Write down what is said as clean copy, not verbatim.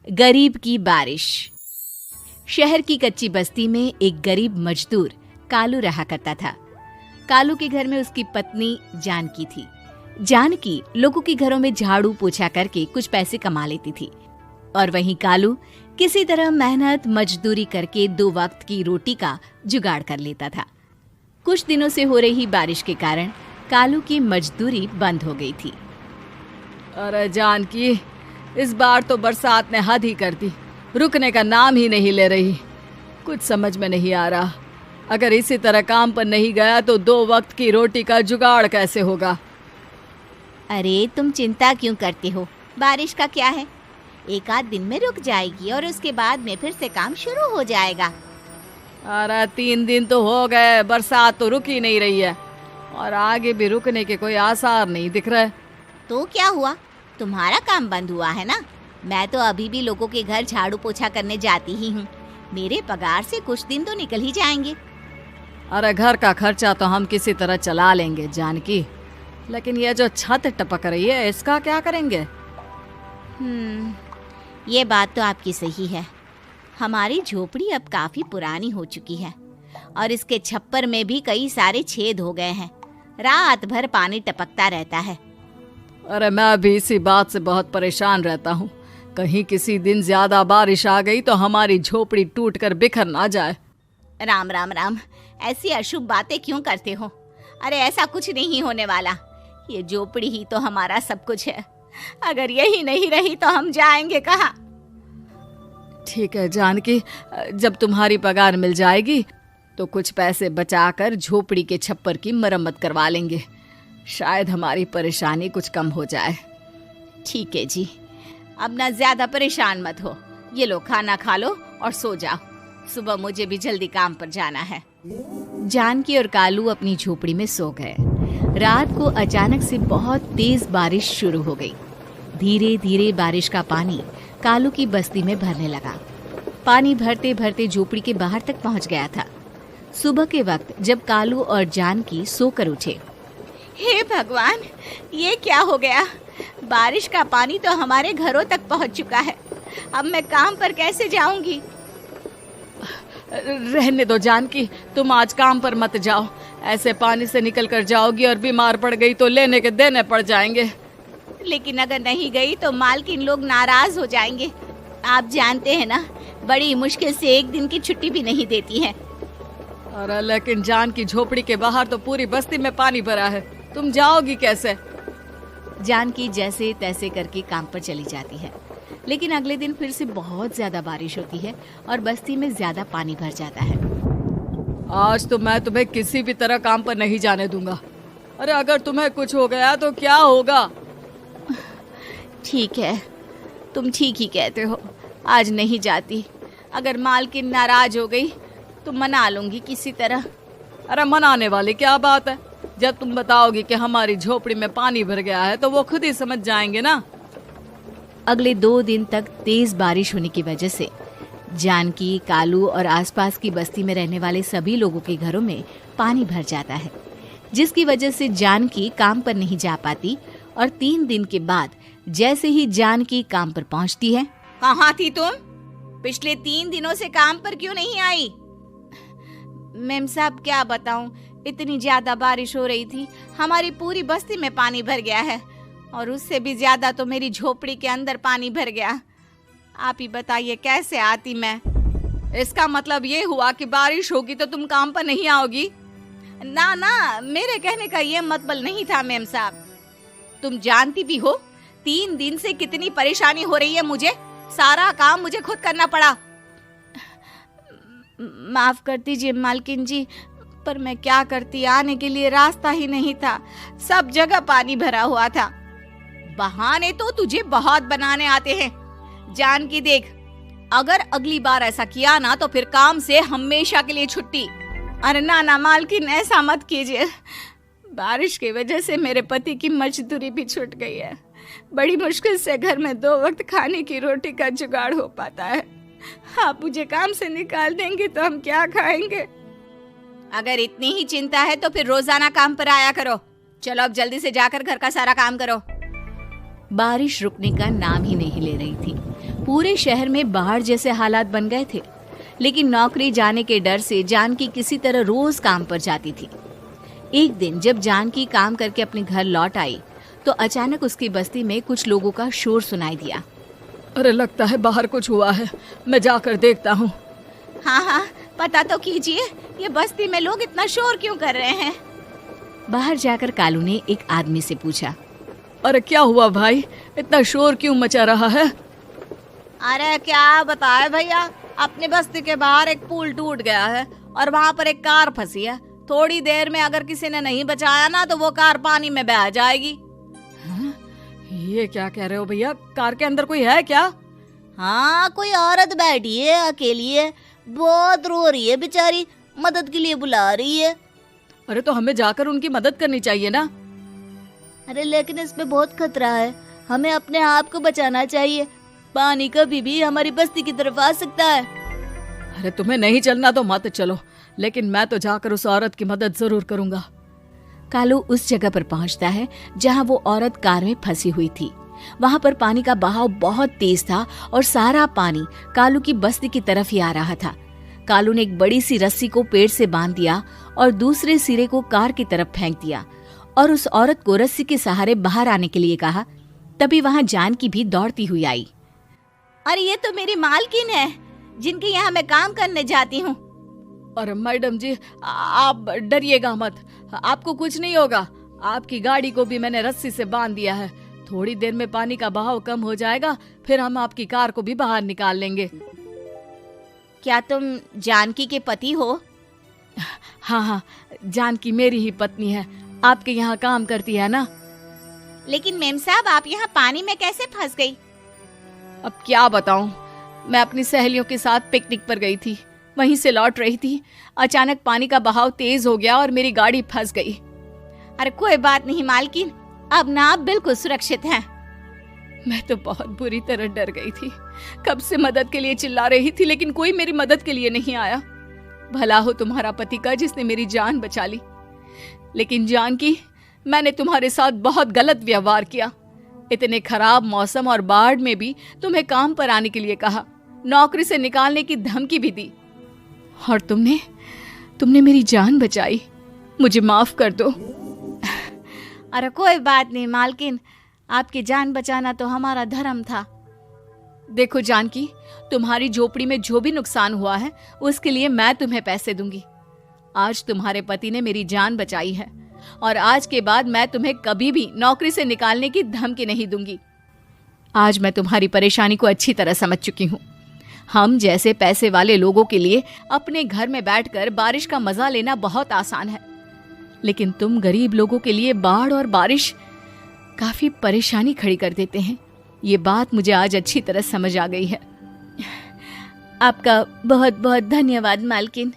गरीब की बारिश। शहर की कच्ची बस्ती में एक गरीब मजदूर कालू रहा करता था। कालू के घर में उसकी पत्नी जानकी थी। जानकी लोगों के घरों में झाड़ू पोछा करके कुछ पैसे कमा लेती थी और वहीं कालू किसी तरह मेहनत मजदूरी करके 2 वक्त की रोटी का जुगाड़ कर लेता था। कुछ दिनों से हो रही बारिश के कारण कालू की मजदूरी बंद हो गई थी। अरे जानकी, इस बार तो बरसात ने हद ही कर दी, रुकने का नाम ही नहीं ले रही। कुछ समझ में नहीं आ रहा, अगर इसी तरह काम पर नहीं गया तो 2 वक्त की रोटी का जुगाड़ कैसे होगा। अरे तुम चिंता क्यों करते हो, बारिश का क्या है, 1 आध दिन में रुक जाएगी और उसके बाद में फिर से काम शुरू हो जाएगा। अरे 3 दिन तो हो गए, बरसात तो रुक ही नहीं रही है और आगे भी रुकने के कोई आसार नहीं दिख रहे। तो क्या हुआ, तुम्हारा काम बंद हुआ है ना। मैं तो अभी भी लोगों के घर झाड़ू पोछा करने जाती ही हूँ। मेरे पगार से कुछ दिन तो निकल ही जाएंगे। अरे घर का खर्चा तो हम किसी तरह चला लेंगे जानकी, लेकिन ये जो छत टपक रही है इसका क्या करेंगे। ये बात तो आपकी सही है। हमारी झोपड़ी अब काफी पुरानी हो चुकी है और इसके छप्पर में भी कई सारे छेद हो गए हैं। रात भर पानी टपकता रहता है। अरे मैं भी इसी बात से बहुत परेशान रहता हूँ। कहीं किसी दिन ज्यादा बारिश आ गई तो हमारी झोपड़ी टूटकर बिखर ना जाए। राम राम राम, ऐसी अशुभ बातें क्यों करते हो। अरे ऐसा कुछ नहीं होने वाला। ये झोपड़ी ही तो हमारा सब कुछ है। अगर यही नहीं रही तो हम जाएंगे कहाँ। ठीक है जानकी, जब तुम्हारी पगार मिल जाएगी तो कुछ पैसे बचाकर झोपड़ी के छप्पर की मरम्मत करवा लेंगे। शायद हमारी परेशानी कुछ कम हो जाए। ठीक है जी, अब ना ज्यादा परेशान मत हो। ये लो, खाना खा लो और सो जाओ। सुबह मुझे भी जल्दी काम पर जाना है। जानकी और कालू अपनी झोपड़ी में सो गए। रात को अचानक से बहुत तेज बारिश शुरू हो गई। धीरे धीरे बारिश का पानी कालू की बस्ती में भरने लगा। पानी भरते भरते झोपड़ी के बाहर तक पहुंच गया था। सुबह के वक्त जब कालू और जानकी सोकर उठे, हे भगवान, ये क्या हो गया। बारिश का पानी तो हमारे घरों तक पहुंच चुका है। अब मैं काम पर कैसे जाऊंगी। रहने दो जानकी, तुम आज काम पर मत जाओ। ऐसे पानी से निकल कर जाओगी और बीमार पड़ गई तो लेने के देने पड़ जाएंगे। लेकिन अगर नहीं गई तो मालकिन लोग नाराज हो जाएंगे। आप जानते हैं ना, बड़ी मुश्किल से 1 दिन की छुट्टी भी नहीं देती है। अरे लेकिन जानकी, झोपड़ी के बाहर तो पूरी बस्ती में पानी भरा है, तुम जाओगी कैसे। जानकी जैसे तैसे करके काम पर चली जाती है, लेकिन अगले दिन फिर से बहुत ज्यादा बारिश होती है और बस्ती में ज्यादा पानी भर जाता है। आज तो मैं तुम्हें किसी भी तरह काम पर नहीं जाने दूंगा। अरे अगर तुम्हें कुछ हो गया तो क्या होगा। ठीक है, तुम ठीक ही कहते हो। आज नहीं जाती। अगर मालकिन नाराज हो गई तो मना लूंगी किसी तरह। अरे मनाने वाली क्या बात है, जब तुम बताओगी कि हमारी झोपड़ी में पानी भर गया है तो वो खुद ही समझ जाएंगे ना। अगले 2 दिन तक तेज बारिश होने की वजह से जानकी, कालू और आसपास की बस्ती में रहने वाले सभी लोगों के घरों में पानी भर जाता है, जिसकी वजह से जानकी काम पर नहीं जा पाती। और 3 दिन के बाद जैसे ही जानकी काम पर पहुंचती है, कहाँ थी तुम? पिछले 3 दिनों से काम पर क्यों नहीं आई? मेम साहब, क्या बताऊं, इतनी ज्यादा बारिश हो रही थी, हमारी पूरी बस्ती में पानी भर गया है और उससे भी ज्यादा तो मेरी झोपड़ी के अंदर पानी भर गया। आप ही बताइए कैसे आती मैं। इसका मतलब ये हुआ कि बारिश होगी तो तुम काम पर नहीं आओगी। ना ना, मेरे कहने का ये मतलब नहीं था मेम साहब। तुम जानती भी हो 3 दिन से कितनी परेशानी हो रही है मुझे। सारा काम मुझे खुद करना पड़ा। माफ कर दीजिए मालकिन जी, पर मैं क्या करती, आने के लिए रास्ता ही नहीं था। सब जगह पानी भरा हुआ था। बहाने तो तुझे बहुत बनाने आते हैं। जानकी देख, अगर अगली बार ऐसा किया ना तो फिर काम से हमेशा के लिए छुट्टी। अरे ना ना मालकिन, ऐसा मत कीजिए। बारिश की वजह से मेरे पति की मजदूरी भी छूट गई है। बड़ी मुश्किल से घर में 2 वक्त खाने की रोटी का जुगाड़ हो पाता है। आप मुझे काम से निकाल देंगे तो हम क्या खाएंगे। अगर इतनी ही चिंता है तो फिर रोजाना काम पर आया करो। चलो अब जल्दी से जाकर घर का सारा काम करो। बारिश रुकने का नाम ही नहीं ले रही थी। पूरे शहर में बाढ़ जैसे हालात बन गए थे। लेकिन नौकरी जाने के डर से जानकी किसी तरह रोज काम पर जाती थी। एक दिन जब जानकी काम करके अपने घर लौट आई तो अचानक उसकी बस्ती में कुछ लोगों का शोर सुनाई दिया। अरे लगता है बाहर कुछ हुआ है, मैं जाकर देखता हूँ। हाँ हाँ, पता तो कीजिए, ये बस्ती में लोग इतना शोर क्यों कर रहे हैं। बाहर जाकर कालू ने एक आदमी से पूछा। अरे क्या हुआ भाई, इतना शोर क्यों मचा रहा है? अरे क्या बताए भैया, अपनी बस्ती के बाहर एक पुल टूट गया है और वहाँ पर एक कार फंसी है। थोड़ी देर में अगर किसी ने नहीं बचाया ना तो वो कार पानी में बह जाएगी। हाँ? ये क्या कह रहे हो भैया, कार के अंदर कोई है क्या? हाँ, कोई औरत बैठी है, अकेली है, बहुत रो रही है बेचारी, मदद के लिए बुला रही है। अरे तो हमें जाकर उनकी मदद करनी चाहिए ना। अरे लेकिन इसमें बहुत खतरा है, हमें अपने आप को बचाना चाहिए। पानी कभी भी हमारी बस्ती की तरफ आ सकता है। अरे तुम्हें नहीं चलना तो मत चलो, लेकिन मैं तो जाकर उस औरत की मदद जरूर करूंगा। कालू उस जगह पर पहुंचता है जहां वो औरत कार में फंसी हुई थी। वहां पर पानी का बहाव बहुत तेज था और सारा पानी कालू की बस्ती की तरफ ही आ रहा था। कालू ने एक बड़ी सी रस्सी को पेड़ से बांध दिया और दूसरे सिरे को कार की तरफ फेंक दिया और उस औरत को रस्सी के सहारे बाहर आने के लिए कहा। तभी वहां जानकी भी दौड़ती हुई आई। अरे ये तो मेरी मालकिन है, जिनके यहाँ मैं काम करने जाती हूँ। अरे मैडम जी, आप डरिएगा मत, आपको कुछ नहीं होगा। आपकी गाड़ी को भी मैंने रस्सी से बांध दिया है। थोड़ी देर में पानी का बहाव कम हो जाएगा, फिर हम आपकी कार को भी बाहर निकाल लेंगे। क्या तुम जानकी के पति हो? हाँ हाँ, जानकी मेरी ही पत्नी है, आपके यहाँ काम करती है ना। लेकिन मेम साहब, आप यहाँ पानी में कैसे फंस गई? अब क्या बताऊं, मैं अपनी सहेलियों के साथ पिकनिक पर गई थी, वहीं से लौट रही थी। अचानक पानी का बहाव तेज हो गया और मेरी गाड़ी फंस गई। अरे कोई बात नहीं मालकिन, अब ना आप बिल्कुल सुरक्षित हैं। मैं तो बहुत बुरी तरह डर गई थी, कब से मदद के लिए चिल्ला रही थी, लेकिन कोई मेरी मदद के लिए नहीं आया। भला हो तुम्हारा पति का जिसने मेरी जान बचा ली। लेकिन जानकी, मैंने तुम्हारे साथ बहुत गलत व्यवहार किया। इतने खराब मौसम और बाढ़ में भी तुम्हें काम पर आने के लिए कहा, नौकरी से निकालने की धमकी भी दी, और तुमने मेरी जान बचाई। मुझे माफ कर दो। अरे कोई बात नहीं मालकिन, आपकी जान बचाना तो हमारा धर्म था। देखो जानकी, तुम्हारी झोपड़ी में जो भी नुकसान हुआ है उसके लिए मैं तुम्हें पैसे दूंगी। आज तुम्हारे पति ने मेरी जान बचाई है और आज के बाद मैं तुम्हें कभी भी नौकरी से निकालने की धमकी नहीं दूंगी। आज मैं तुम्हारी परेशानी को अच्छी तरह समझ चुकी हूँ। हम जैसे पैसे वाले लोगों के लिए अपने घर में बैठकर बारिश का मजा लेना बहुत आसान है, लेकिन तुम गरीब लोगों के लिए बाढ़ और बारिश काफी परेशानी खड़ी कर देते हैं। ये बात मुझे आज अच्छी तरह समझ आ गई है। आपका बहुत बहुत धन्यवाद मालकिन।